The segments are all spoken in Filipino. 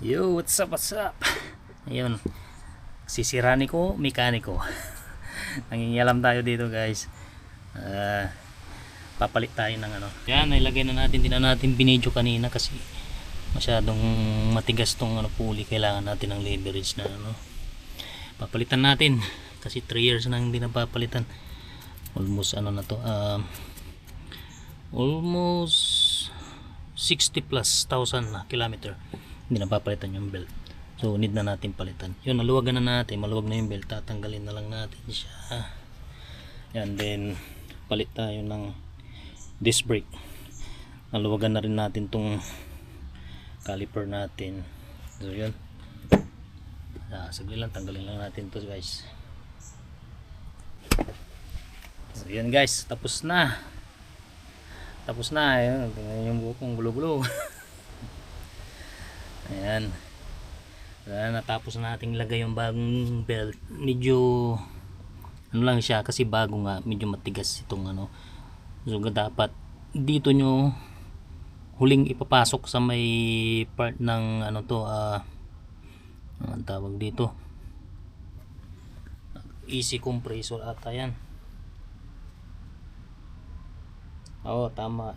Yo, what's up, what's up? Ayun, sisirani ko, mekaniko. Nangingialam tayo dito, guys. Papalit tayo ng ano. Yan, nailagay na natin, din na natin binidyo kanina kasi masyadong matigas tong ano, pulley. Kailangan natin ng leverage na ano. Papalitan natin kasi 3 years na hindi na papalitan. Almost ano na to, almost 60 plus thousand na kilometer. Hindi na papalitan yung belt, so need na natin palitan. Yun, naluwagan na natin, maluwag na yung belt, tatanggalin na lang natin siya. Yan, then palit tayo ng disc brake. Naluwagan na rin natin tong caliper natin. So yun, saglit lang, tanggalin lang natin to, guys. So yun, guys, tapos na. Ayun, yung bukong gulo-gulo. Ayan, natapos na nating lagay yung bagong belt. Medyo ano lang siya kasi bago nga, medyo matigas itong ano. So dapat dito nyo huling ipapasok sa may part ng ano to, ang tawag dito, easy compressor ata yan. Oo, tama,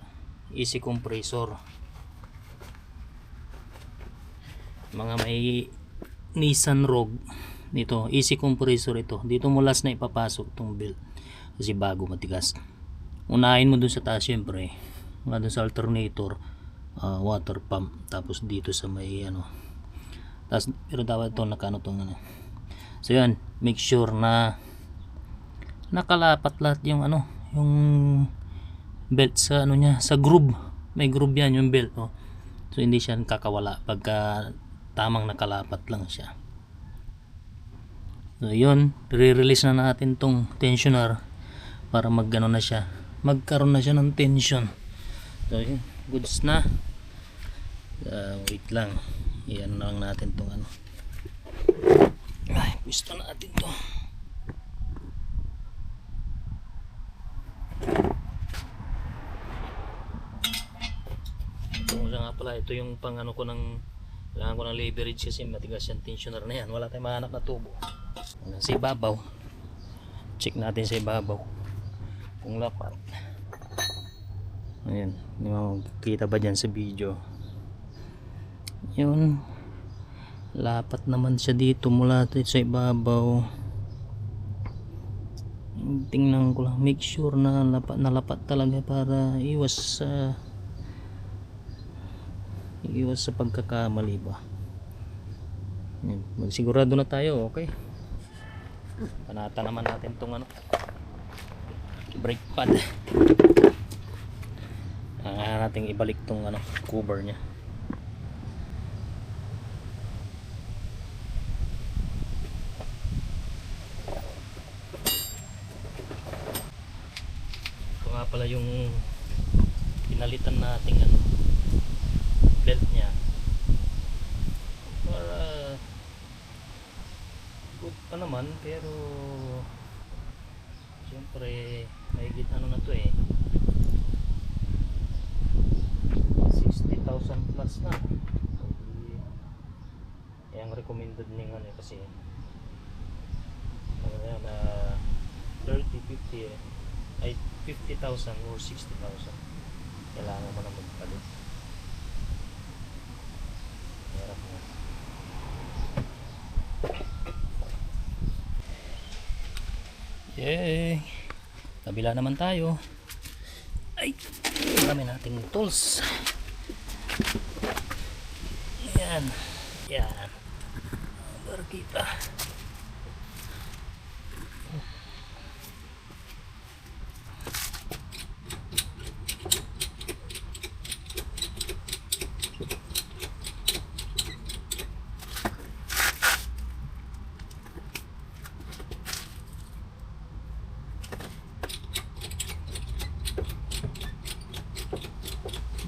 easy compressor. Mga may Nissan Rogue dito, easy compressor ito. Dito mo last na ipapasok tong belt kasi bago, matigas. Unahin mo dun sa taas, syempre nga dun sa alternator, water pump, tapos dito sa may ano, tapos pero dapat ito nakano tong ano. So yan, make sure na nakalapat lahat yung ano, yung belt sa ano niya, sa groove. May groove yan yung belt, oh. So hindi siya kakawala pagka tamang nakalapat lang siya. So yun, re-release na natin tong tensioner para magano na siya, magkaroon na siya ng tension. So yun, goods na. Wait lang, iyan na lang natin tong ano. Ay, gusto natin to. Ito nga pala, ito yung pang ano ko ng, kailangan ko ng leverage kasi matigas yung tensioner na yan. Wala tayong mahanap na tubo. Sa ibabaw, check natin sa ibabaw kung lapat. Ayan, hindi mo makikita ba dyan sa video. Yun, lapat naman siya dito mula sa ibabaw. Tingnan ko lang, make sure na lapat talaga para iwas sa pagkakamali ba. Yan, magsigurado na tayo. Okay, panata naman natin tong ano, brake pad. Nating ibalik tong ano, cover nya. Ito nga pala yung pinalitan nating ano, belt nya, para good pa naman, pero siyempre mahigit ano na to eh, 60,000 plus na. Yung recommended ning ano kasi 30, 50 ay 50,000 or 60,000 kailangan mo na magpalit. Yay! Kabila naman tayo. Ay! Marami nating tools. Yan. Yan. Baru kita.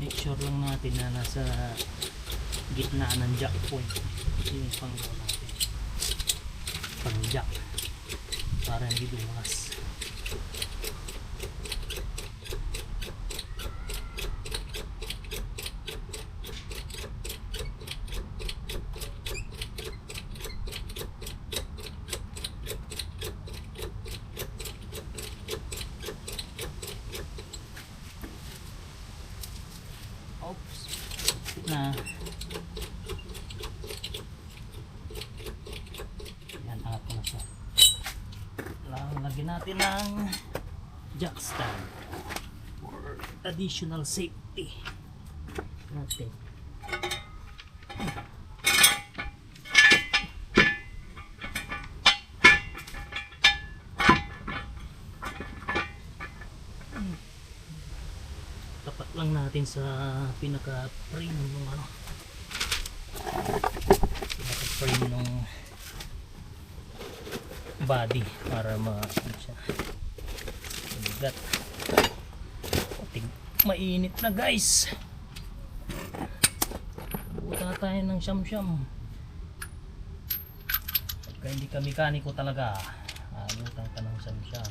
Make sure lang natin na nasa gitna ng jack point yung pang natin, pang jack, para hindi dumulas. natin ng jack stand for additional safety natin. Tapat lang natin sa pinaka frame ng ano, pinaka frame ng body para ano siya, mabigat. Mainit na guys, buta na tayo ng siyam-siyam. Pagka hindi ka mekaniko talaga, abutan ka ng siyam-siyam.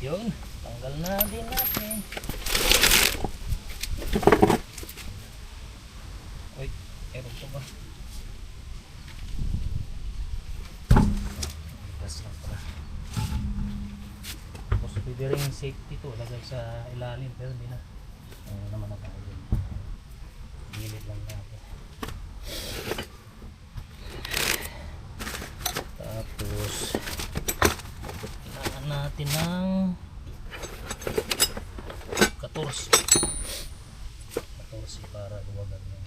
Yun, tanggal na din natin. Uy, meron pa ba? Ligas lang pala. Tapos pwede rin safety to, lagay sa ilalim, pero hindi na. Ano naman na tayo yun. Gilid lang natin. Tapos kailangan natin ng 14 para luwagan yung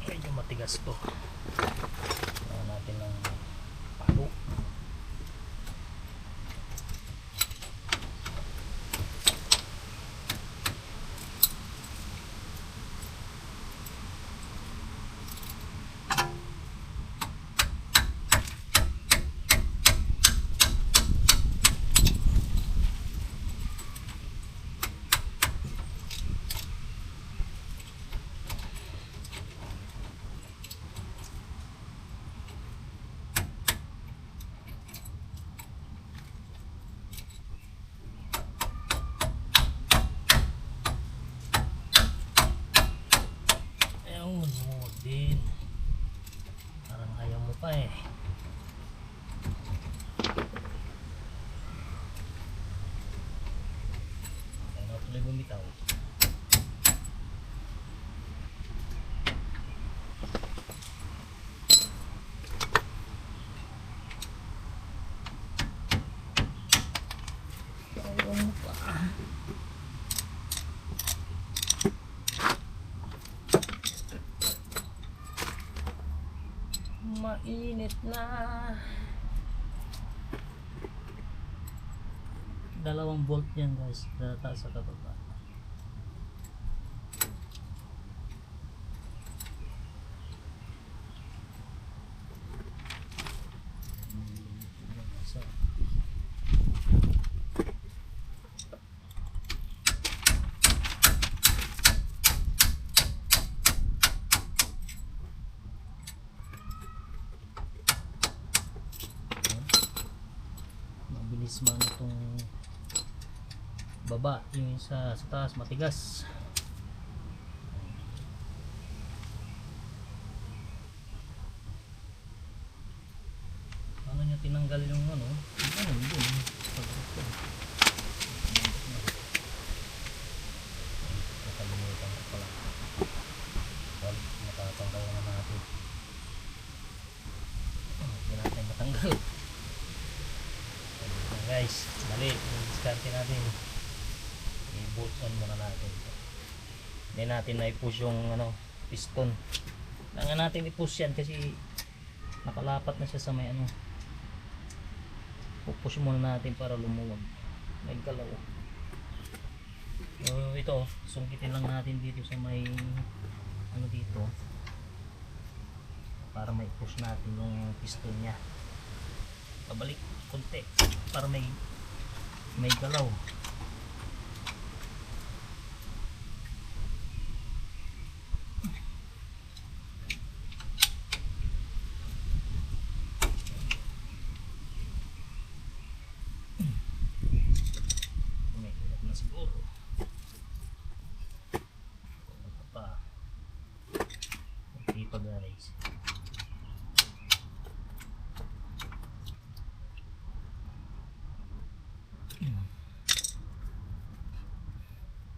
medyo matigas to. Kailangan natin ng palo. Din parang ayaw mo pa eh. Ayaw tuloy bumitaw. Ayaw mo pa. Mainit na. 2 volt yan guys, taas sa kababa. Mabilis man itong baba, yung sa taas matigas. Ano niya tinanggal yung ano? Ano yun? Nakalimutan ko pala. Well, matatanggal na natin. Hindi natin matanggal. Guys, mali, i-discarte natin. I-bolt on muna natin. Hindi natin na-push yung ano, piston. Kailangan natin i-push yan kasi nakalapat na siya sa may ano. Pupush muna natin para lumuwag. May galaw. So, ito, sungkitin lang natin dito sa may ano dito para may push natin yung piston niya. Pabalik. konti para may galaw. May hirap na siguro. Ito pa. Hindi pa guys.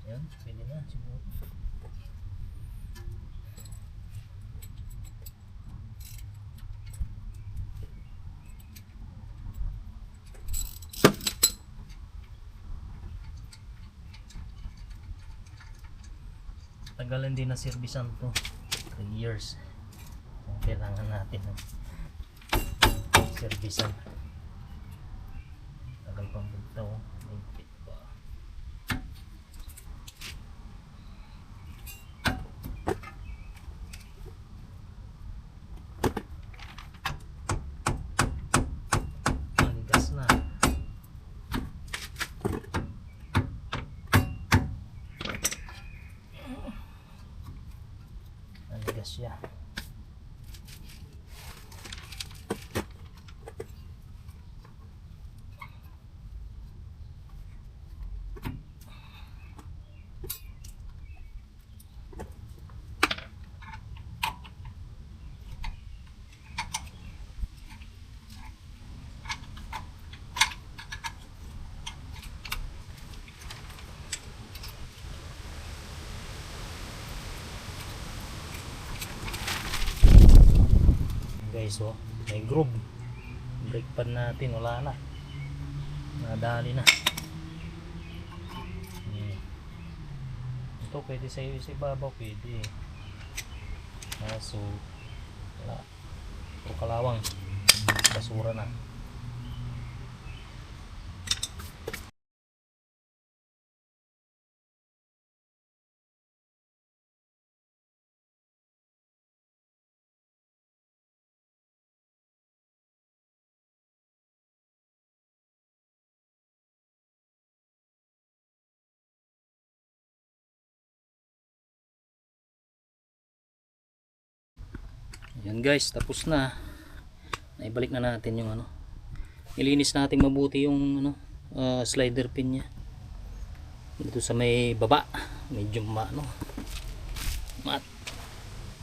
Yan, pwede na siguro. Tagalan din na servisan to. 3 years. Kailangan natin ng servisan. Tagal pang bugtaw. May pa. Manigas na. Manigas siya. Guys, oh, may groove. Brake pad natin, wala na. Nadali na. Ito pwede sa iyo sa ibabaw, pwede. So, wala. Puro kalawang. Basura na. Yan guys, tapos na. Naibalik na natin yung ano. Nilinis natin mabuti yung ano, slider pin niya. Dito sa may baba, medyo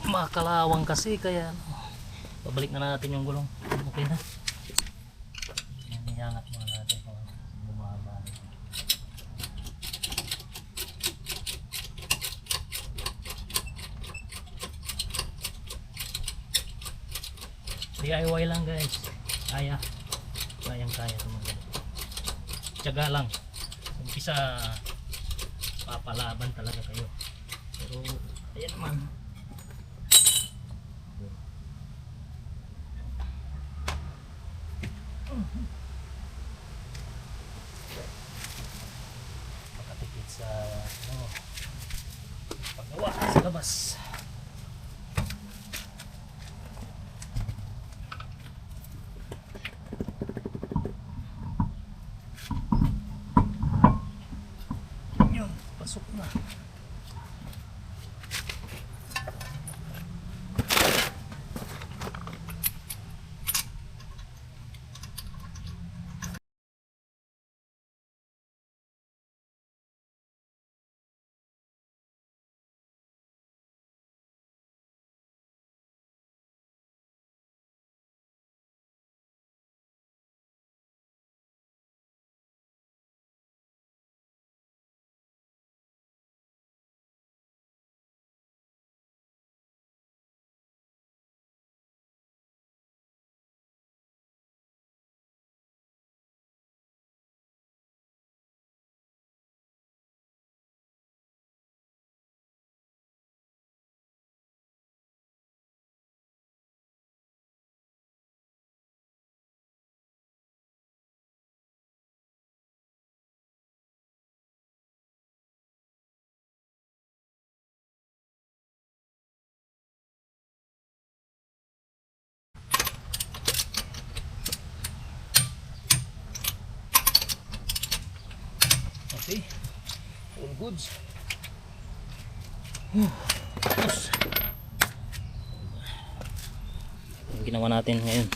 makalawang kasi kaya ano, babalik na natin yung gulong. Okay na. Yan, iangat muna natin kung bumaba. DIY lang guys, kayang kaya ito. Tiyaga lang, umpisa papalaban talaga kayo, pero ayan naman. Makatipid sa paggawa sa labas. Pasok na. Okay. All goods. Tapos, yung ginawa natin ngayon,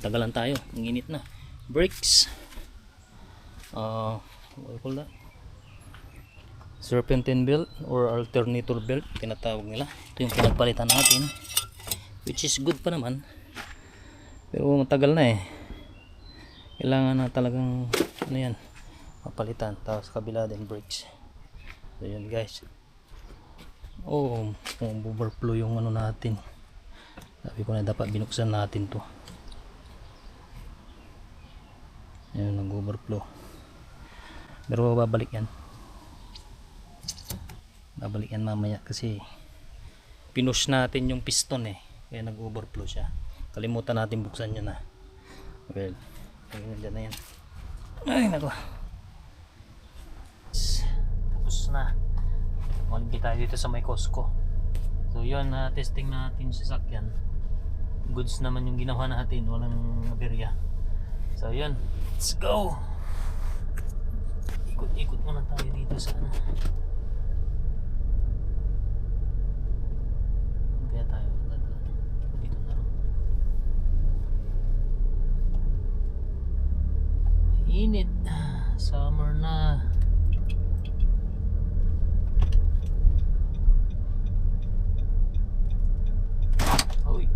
tagalan tayo, ang init na. Brakes, what do you call that? Serpentine belt or alternator belt tinatawag nila. Ito yung pinagpalitan natin, which is good pa naman, pero matagal na kailangan na talagang ano yan, mapalitan. Tapos kabila din brakes. So yun guys. Overflow yung ano natin. Sabi ko na dapat binuksan natin to. Ayun, nag-overflow. Pero babalik yan. Babalik yan mamaya kasi pinush natin yung piston kaya nag-overflow siya. Kalimutan natin buksan yun well, ayun, dyan na yan. Ay nako. Tapos na. Maligay tayo dito sa may Costco. So yun, testing natin sa sasakyan. Goods naman yung ginawa natin, walang aberya. So yun, let's go. Ikot-ikot muna tayo dito sa kaya tayo dito na rin. Init, summer na. Uy,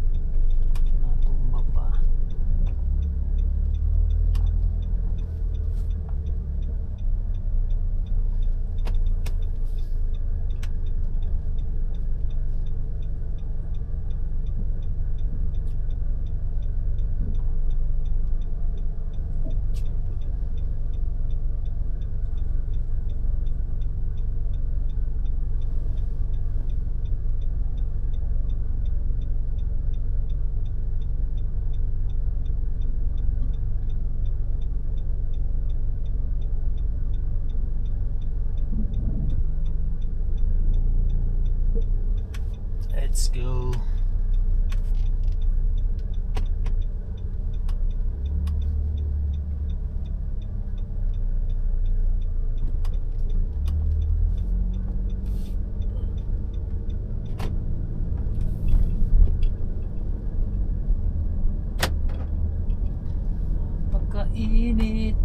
natumba pa. Let's go. Pagkainit